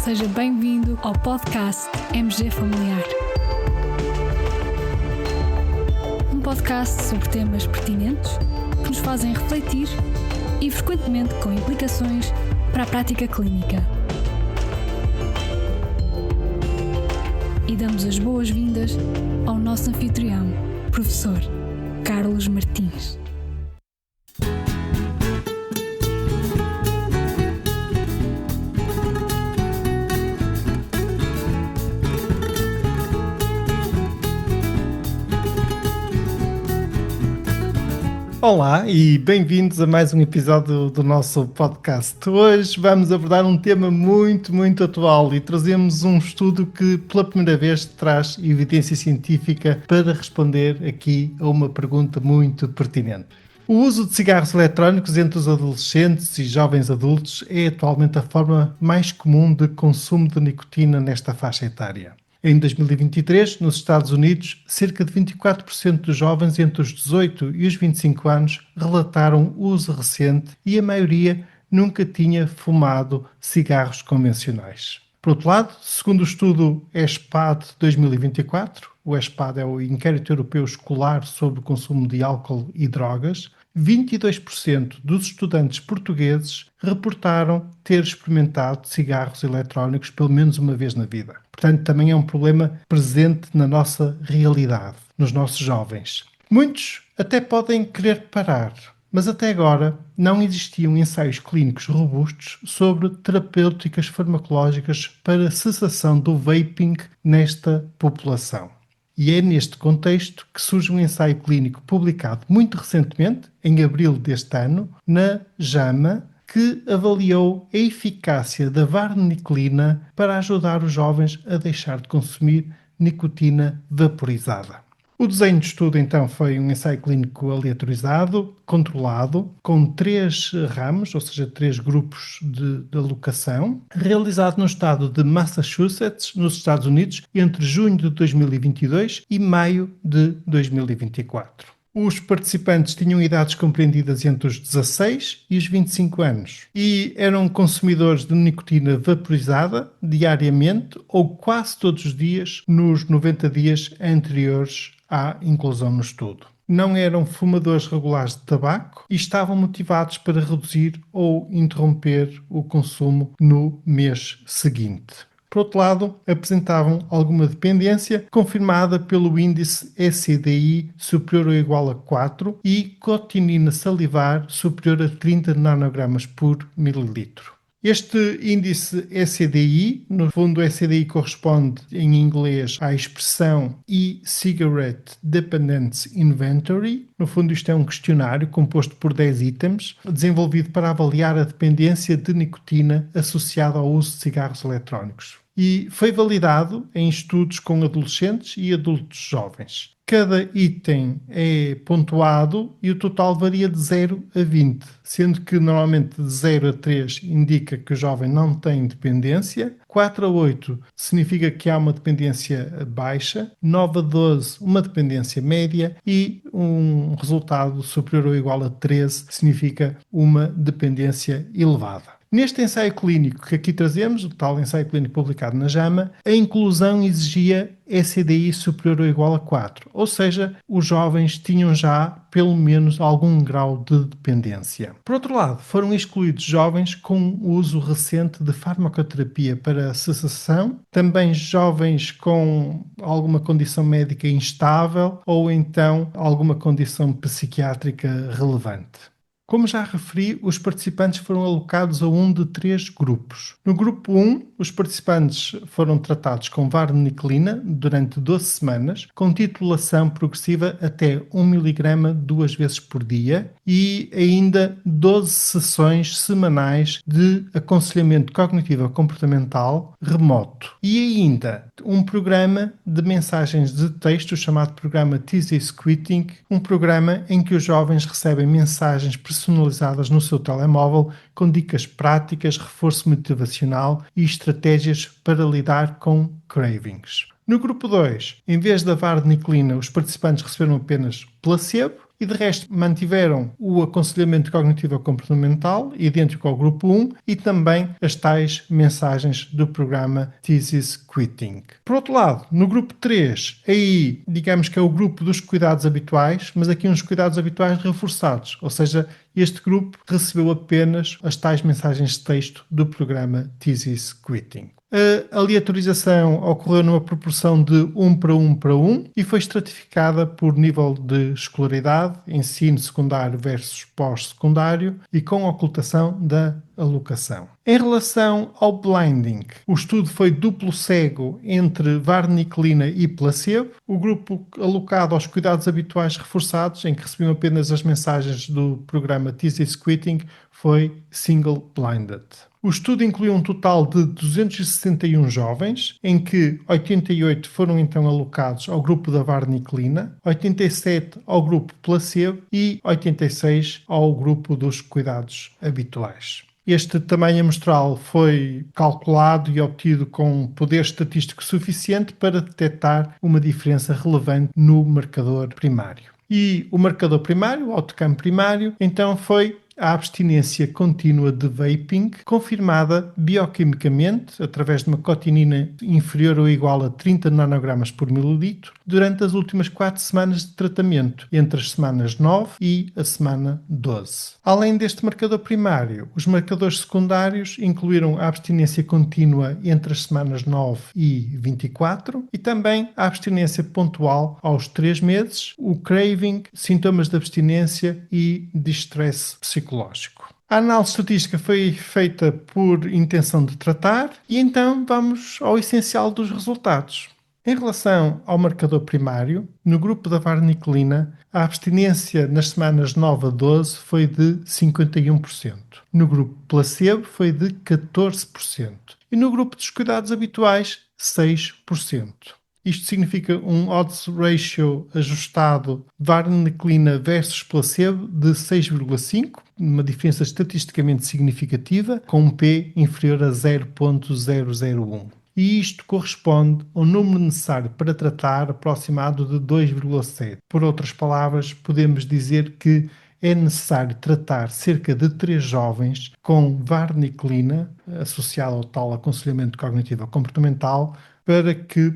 Seja bem-vindo ao podcast MG Familiar. Um podcast sobre temas pertinentes que nos fazem refletir e frequentemente com implicações para a prática clínica. E damos as boas-vindas ao nosso anfitrião, professor Carlos Martins. Olá e bem-vindos a mais um episódio do nosso podcast. Hoje vamos abordar um tema muito atual e trazemos um estudo que pela primeira vez traz evidência científica para responder aqui a uma pergunta muito pertinente. O uso de cigarros eletrónicos entre os adolescentes e jovens adultos é atualmente a forma mais comum de consumo de nicotina nesta faixa etária. Em 2023, nos Estados Unidos, cerca de 24% dos jovens entre os 18 e os 25 anos relataram uso recente e a maioria nunca tinha fumado cigarros convencionais. Por outro lado, segundo o estudo ESPAD 2024, o ESPAD é o Inquérito Europeu Escolar sobre o Consumo de Álcool e Drogas, 22% dos estudantes portugueses reportaram ter experimentado cigarros eletrónicos pelo menos uma vez na vida. Portanto, também é um problema presente na nossa realidade, nos nossos jovens. Muitos até podem querer parar, mas até agora não existiam ensaios clínicos robustos sobre terapêuticas farmacológicas para cessação do vaping nesta população. E é neste contexto que surge um ensaio clínico publicado muito recentemente, em abril deste ano, na JAMA, que avaliou a eficácia da vareniclina para ajudar os jovens a deixar de consumir nicotina vaporizada. O desenho de estudo, então, foi um ensaio clínico aleatorizado, controlado, com 3 ramos, ou seja, 3 grupos de alocação, realizado no estado de Massachusetts, nos Estados Unidos, entre junho de 2022 e maio de 2024. Os participantes tinham idades compreendidas entre os 16 e os 25 anos e eram consumidores de nicotina vaporizada diariamente ou quase todos os dias nos 90 dias anteriores à inclusão no estudo. Não eram fumadores regulares de tabaco e estavam motivados para reduzir ou interromper o consumo no mês seguinte. Por outro lado, apresentavam alguma dependência confirmada pelo índice ECDI superior ou igual a 4 e cotinina salivar superior a 30 nanogramas por mililitro. Este índice ECDI, no fundo o ECDI corresponde em inglês à expressão E-Cigarette Dependence Inventory. No fundo isto é um questionário composto por 10 itens, desenvolvido para avaliar a dependência de nicotina associada ao uso de cigarros eletrónicos. E foi validado em estudos com adolescentes e adultos jovens. Cada item é pontuado e o total varia de 0 a 20, sendo que normalmente de 0 a 3 indica que o jovem não tem dependência, 4 a 8 significa que há uma dependência baixa, 9 a 12 uma dependência média e um resultado superior ou igual a 13 significa uma dependência elevada. Neste ensaio clínico que aqui trazemos, o tal ensaio clínico publicado na JAMA, a inclusão exigia ECDI superior ou igual a 4, ou seja, os jovens tinham já pelo menos algum grau de dependência. Por outro lado, foram excluídos jovens com uso recente de farmacoterapia para cessação, também jovens com alguma condição médica instável ou então alguma condição psiquiátrica relevante. Como já referi, os participantes foram alocados a um de 3 grupos. No grupo 1, os participantes foram tratados com vareniclina durante 12 semanas, com titulação progressiva até 1 mg 2 vezes por dia e ainda 12 sessões semanais de aconselhamento cognitivo-comportamental remoto. E ainda um programa de mensagens de texto chamado programa Teasy Squitting, um programa em que os jovens recebem mensagens personalizadas no seu telemóvel com dicas práticas, reforço motivacional e estratégias para lidar com cravings. No grupo 2, em vez da vareniclina, os participantes receberam apenas placebo e de resto mantiveram o aconselhamento cognitivo-comportamental, idêntico ao grupo 1, e também as tais mensagens do programa This is Quitting. Por outro lado, no grupo 3, aí digamos que é o grupo dos cuidados habituais, mas aqui uns cuidados habituais reforçados, ou seja, este grupo recebeu apenas as tais mensagens de texto do programa This is Quitting. A aleatorização ocorreu numa proporção de 1 para 1 para 1 e foi estratificada por nível de escolaridade, ensino secundário versus pós-secundário e com ocultação da alocação. Em relação ao blinding, o estudo foi duplo cego entre vareniclina e placebo. O grupo alocado aos cuidados habituais reforçados, em que recebiam apenas as mensagens do programa This is Quitting, foi single-blinded. O estudo incluiu um total de 261 jovens, em que 88 foram então alocados ao grupo da vareniclina, 87 ao grupo placebo e 86 ao grupo dos cuidados habituais. Este tamanho amostral foi calculado e obtido com poder estatístico suficiente para detectar uma diferença relevante no marcador primário. E o marcador primário, o outcome primário, então foi a abstinência contínua de vaping, confirmada bioquimicamente, através de uma cotinina inferior ou igual a 30 nanogramas por mililitro, durante as últimas 4 semanas de tratamento, entre as semanas 9 e a semana 12. Além deste marcador primário, os marcadores secundários incluíram a abstinência contínua entre as semanas 9 e 24 e também a abstinência pontual aos 3 meses, o craving, sintomas de abstinência e distress psicológico. A análise estatística foi feita por intenção de tratar e então vamos ao essencial dos resultados. Em relação ao marcador primário, no grupo da vareniclina, a abstinência nas semanas 9 a 12 foi de 51%. No grupo placebo foi de 14%. E no grupo dos cuidados habituais, 6%. Isto significa um odds ratio ajustado vareniclina versus placebo de 6,5, uma diferença estatisticamente significativa, com um P inferior a 0,001. E isto corresponde ao número necessário para tratar aproximado de 2,7. Por outras palavras, podemos dizer que é necessário tratar cerca de 3 jovens com vareniclina, associada ao tal aconselhamento cognitivo-comportamental, para que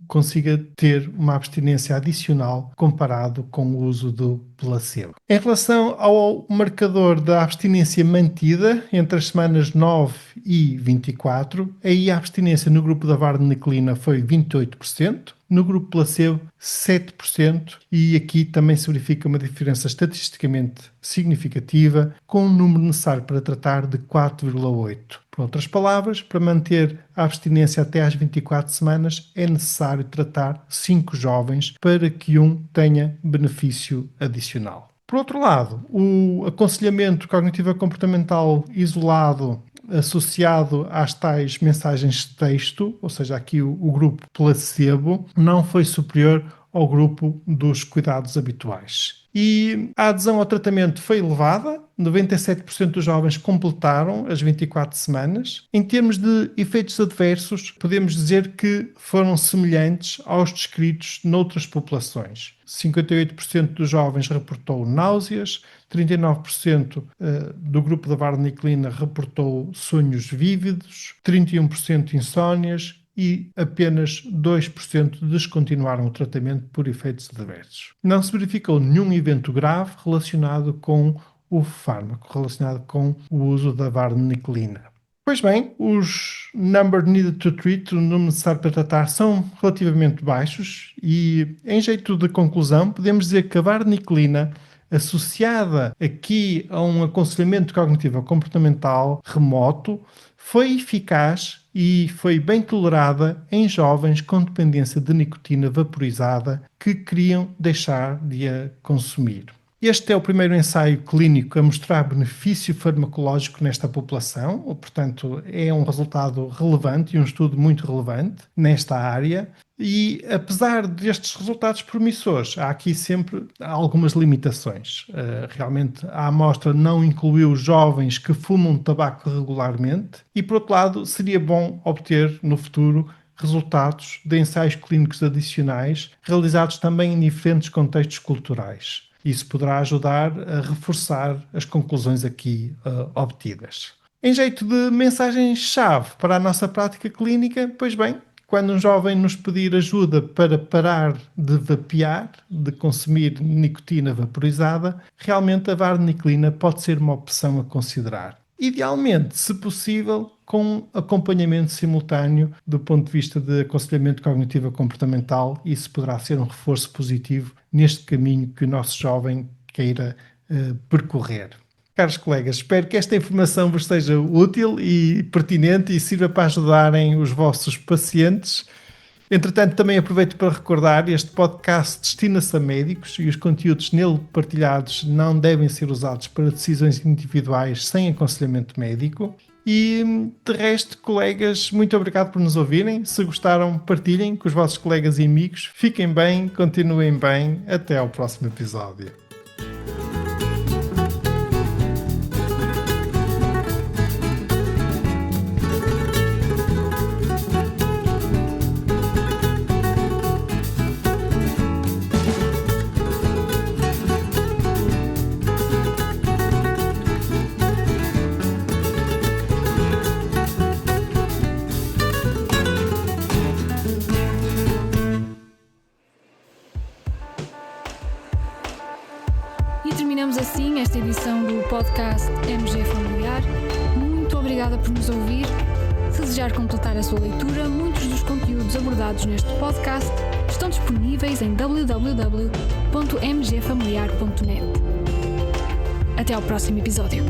consiga ter uma abstinência adicional comparado com o uso do placebo. Em relação ao marcador da abstinência mantida entre as semanas 9 e 24, aí a abstinência no grupo da vareniclina foi 28%, no grupo placebo 7%, e aqui também se verifica uma diferença estatisticamente significativa, com um número necessário para tratar de 4,8. Por outras palavras, para manter a abstinência até às 24 semanas, é necessário tratar 5 jovens para que tenha benefício adicional. Por outro lado, o aconselhamento cognitivo-comportamental isolado associado às tais mensagens de texto, ou seja, aqui o grupo placebo, não foi superior ao grupo dos cuidados habituais. E a adesão ao tratamento foi elevada, 97% dos jovens completaram as 24 semanas. Em termos de efeitos adversos, podemos dizer que foram semelhantes aos descritos noutras populações. 58% dos jovens reportou náuseas, 39% do grupo da vareniclina reportou sonhos vívidos, 31% insónias, e apenas 2% descontinuaram o tratamento por efeitos adversos. Não se verificou nenhum evento grave relacionado com o fármaco, relacionado com o uso da vareniclina. Pois bem, os number needed to treat, o número necessário para tratar, são relativamente baixos e, em jeito de conclusão, podemos dizer que a vareniclina, associada aqui a um aconselhamento cognitivo-comportamental remoto, foi eficaz e foi bem tolerada em jovens com dependência de nicotina vaporizada que queriam deixar de a consumir. Este é o primeiro ensaio clínico a mostrar benefício farmacológico nesta população, portanto é um resultado relevante e um estudo muito relevante nesta área. E apesar destes resultados promissores, há aqui sempre algumas limitações. Realmente a amostra não incluiu jovens que fumam tabaco regularmente e, por outro lado, seria bom obter no futuro resultados de ensaios clínicos adicionais realizados também em diferentes contextos culturais. Isso poderá ajudar a reforçar as conclusões aqui obtidas. Em jeito de mensagem-chave para a nossa prática clínica, pois bem, quando um jovem nos pedir ajuda para parar de vapear, de consumir nicotina vaporizada, realmente a vareniclina pode ser uma opção a considerar. Idealmente, se possível, com acompanhamento simultâneo do ponto de vista de aconselhamento cognitivo-comportamental, isso poderá ser um reforço positivo neste caminho que o nosso jovem queira percorrer. Caros colegas, espero que esta informação vos seja útil e pertinente e sirva para ajudarem os vossos pacientes. Entretanto, também aproveito para recordar, este podcast destina-se a médicos e os conteúdos nele partilhados não devem ser usados para decisões individuais sem aconselhamento médico. E, de resto, colegas, muito obrigado por nos ouvirem. Se gostaram, partilhem com os vossos colegas e amigos. Fiquem bem, continuem bem. Até ao próximo episódio. E terminamos assim esta edição do podcast MG Familiar. Muito obrigada por nos ouvir. Se desejar completar a sua leitura, muitos dos conteúdos abordados neste podcast estão disponíveis em www.mgfamiliar.net. Até ao próximo episódio.